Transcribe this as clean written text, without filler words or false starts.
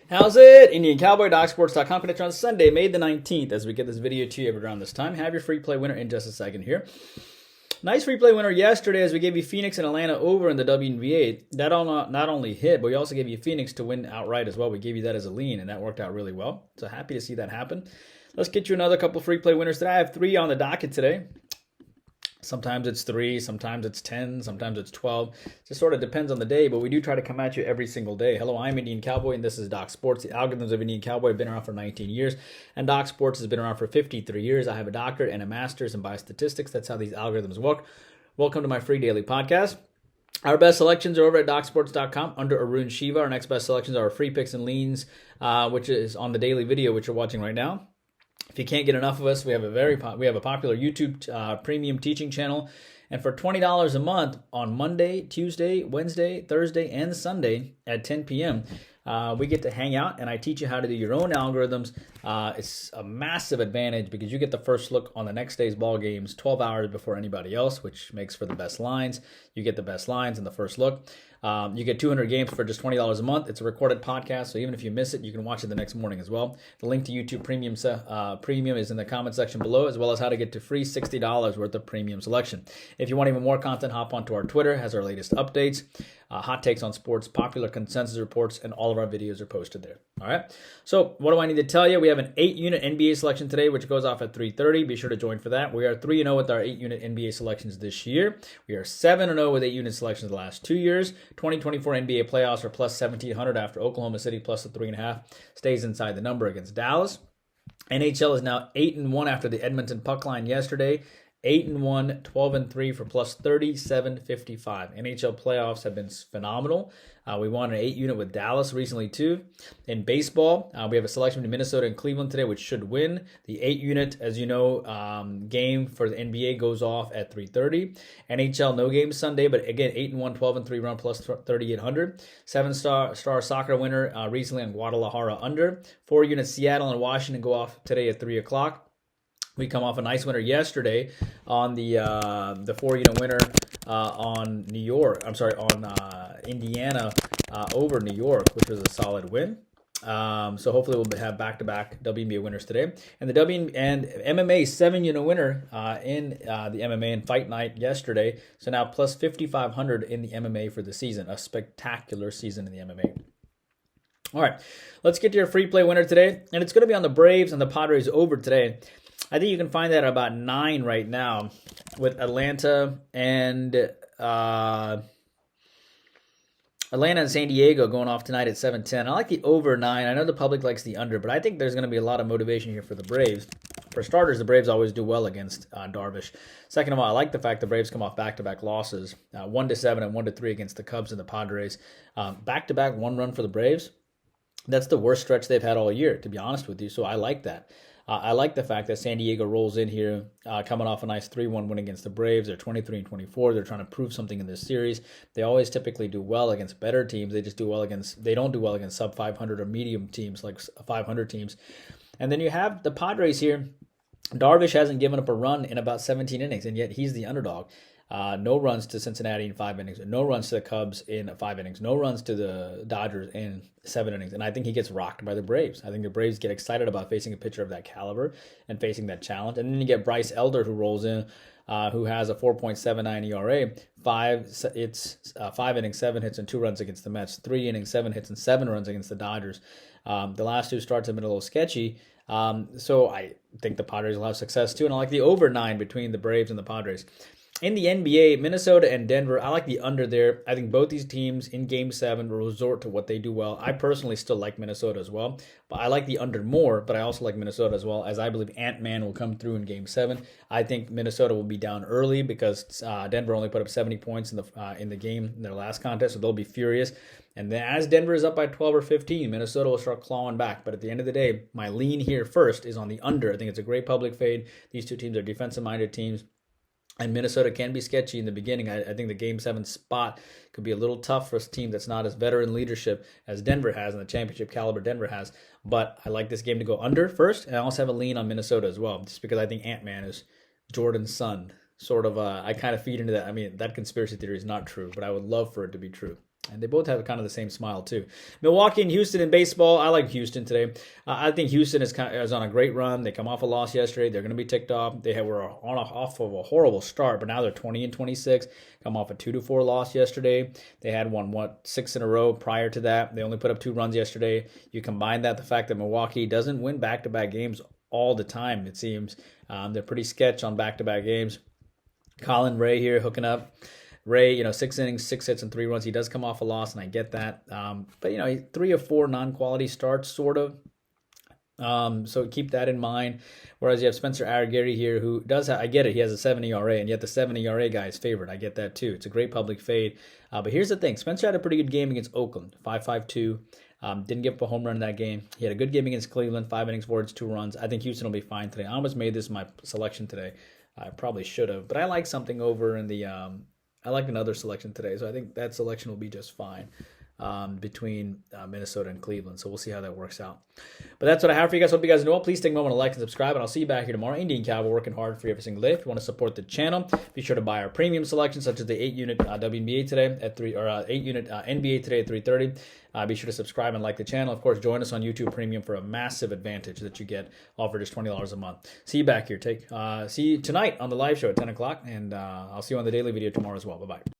How's it? Indian Cowboy, DocSports.com. Connect on Sunday, May the 19th, as we get this video to you around this time. Have your free play winner in just a second here. Nice free play winner yesterday as we gave you Phoenix and Atlanta over in the WNBA. That not only hit, but we also gave you Phoenix to win outright as well. We gave you that as a lean, and that worked out really well. So happy to see that happen. Let's get you another couple free play winners today. I have 3 on the docket today. Sometimes it's 3, sometimes it's 10, sometimes it's 12. It just sort of depends on the day, but we do try to come at you every single day. Hello, I'm Indian Cowboy, and this is Doc Sports. The algorithms of Indian Cowboy have been around for 19 years, and Doc Sports has been around for 53 years. I have a doctorate and a master's in biostatistics. That's how these algorithms work. Welcome to my free daily podcast. Our best selections are over at docsports.com under Arun Shiva. Our next best selections are our free picks and leans, which is on the daily video, which you're watching right now. If you can't get enough of us, we have a popular YouTube premium teaching channel, and for $20 a month on Monday, Tuesday, Wednesday, Thursday, and Sunday at 10 p.m., we get to hang out, and I teach you how to do your own algorithms. It's a massive advantage because you get the first look on the next day's ball games 12 hours before anybody else, which makes for the best lines. You get the best lines in the first look. You get 200 games for just $20 a month. It's a recorded podcast, so even if you miss it, you can watch it the next morning as well. The link to YouTube Premium is in the comment section below, as well as how to get to free $60 worth of premium selection. If you want even more content, hop onto our Twitter, has our latest updates, hot takes on sports, popular consensus reports, and all of our videos are posted there. All right. So what do I need to tell you? We have an 8-unit NBA selection today, which goes off at 3:30. Be sure to join for that. We are 3-0 with our 8-unit NBA selections this year. We are 7-0 with 8-unit selections the last 2 years. 2024 NBA playoffs are plus 1,700 after Oklahoma City plus the 3.5 stays inside the number against Dallas. NHL is now 8-1 after the Edmonton puck line yesterday. 8-1, 12-3 for plus 37.55. NHL playoffs have been phenomenal. We won an 8-unit with Dallas recently too. In baseball, we have a selection between Minnesota and Cleveland today, which should win. The 8-unit, as you know, game for the NBA goes off at 3:30. NHL no game Sunday, but again 8-1, 12-3 run plus 3,800. 7-star soccer winner recently on Guadalajara under. 4-unit Seattle and Washington go off today at 3 o'clock. We come off a nice winner yesterday on the 4-unit winner on Indiana over New York, which was a solid win. So hopefully we'll have back-to-back WNBA winners today. And the MMA 7-unit winner in the MMA and Fight Night yesterday. So now plus 5,500 in the MMA for the season. A spectacular season in the MMA. All right, let's get to your free play winner today. And it's going to be on the Braves and the Padres over today. I think you can find that at about 9 right now with Atlanta and San Diego going off tonight at 7:10. I like the over 9. I know the public likes the under, but I think there's going to be a lot of motivation here for the Braves. For starters, the Braves always do well against Darvish. Second of all, I like the fact the Braves come off back-to-back losses, 1-7 and 1-3 against the Cubs and the Padres. Back-to-back 1 run for the Braves. That's the worst stretch they've had all year, to be honest with you, so I like that. I like the fact that San Diego rolls in here, coming off a nice 3-1 win against the Braves. They're 23-24. They're trying to prove something in this series. They always typically do well against better teams. They don't do well against sub 500 or medium teams like 500 teams. And then you have the Padres here. Darvish hasn't given up a run in about 17 innings, and yet he's the underdog. No runs to Cincinnati in 5 innings. No runs to the Cubs in 5 innings. No runs to the Dodgers in 7 innings. And I think he gets rocked by the Braves. I think the Braves get excited about facing a pitcher of that caliber and facing that challenge. And then you get Bryce Elder, who rolls in, who has a 4.79 ERA. 5 innings, 7 hits, and 2 runs against the Mets. 3 innings, 7 hits, and 7 runs against the Dodgers. The last 2 starts have been a little sketchy. So I think the Padres will have success too. And I like the over 9 between the Braves and the Padres. In the NBA, Minnesota and Denver, I like the under there. I think both these teams in Game 7 will resort to what they do well. I personally still like Minnesota as well, but I like the under more, but I also like Minnesota as well, as I believe Ant-Man will come through in Game 7. I think Minnesota will be down early because Denver only put up 70 points in the game in their last contest, so they'll be furious. And then as Denver is up by 12 or 15, Minnesota will start clawing back. But at the end of the day, my lean here first is on the under. I think it's a great public fade. These two teams are defensive-minded teams. And Minnesota can be sketchy in the beginning. I think the Game 7 spot could be a little tough for a team that's not as veteran leadership as Denver has and the championship caliber Denver has. But I like this game to go under first, and I also have a lean on Minnesota as well, just because I think Ant-Man is Jordan's son. Sort of, I kind of feed into that. I mean, that conspiracy theory is not true, but I would love for it to be true. And they both have kind of the same smile too. Milwaukee and Houston in baseball. I like Houston today. I think Houston is on a great run. They come off a loss yesterday. They're going to be ticked off. Were off of a horrible start, but now they're 20-26. Come off a 2-4 loss yesterday. They had won 6 in a row prior to that. They only put up 2 runs yesterday. You combine that the fact that Milwaukee doesn't win back-to-back games all the time. It seems they're pretty sketch on back-to-back games. Colin Ray here hooking up. Ray, 6 innings, 6 hits, and 3 runs. He does come off a loss, and I get that. But 3 of 4 non-quality starts, sort of. So keep that in mind. Whereas you have Spencer Arrigari here, who does I get it, he has a 7 ERA, and yet the 7 ERA guy is favored. I get that too. It's a great public fade. But here's the thing. Spencer had a pretty good game against Oakland, 5-5-2. Didn't give up a home run in that game. He had a good game against Cleveland, 5 innings, 4 hits, 2 runs. I think Houston will be fine today. I almost made this my selection today. I probably should have, but I like something over in the I like another selection today, so I think that selection will be just fine between Minnesota and Cleveland. So we'll see how that works out. But that's what I have for you guys. Hope you guys know. Please take a moment to like and subscribe, and I'll see you back here tomorrow. Indian Cowboy working hard for you every single day. If you want to support the channel, be sure to buy our premium selections, such as the 8-unit WNBA today at 3, or 8-unit NBA today at 3:30. Be sure to subscribe and like the channel. Of course, join us on YouTube Premium for a massive advantage that you get all for just $20 a month. See you back here. See you tonight on the live show at 10 o'clock, and I'll see you on the daily video tomorrow as well. Bye-bye.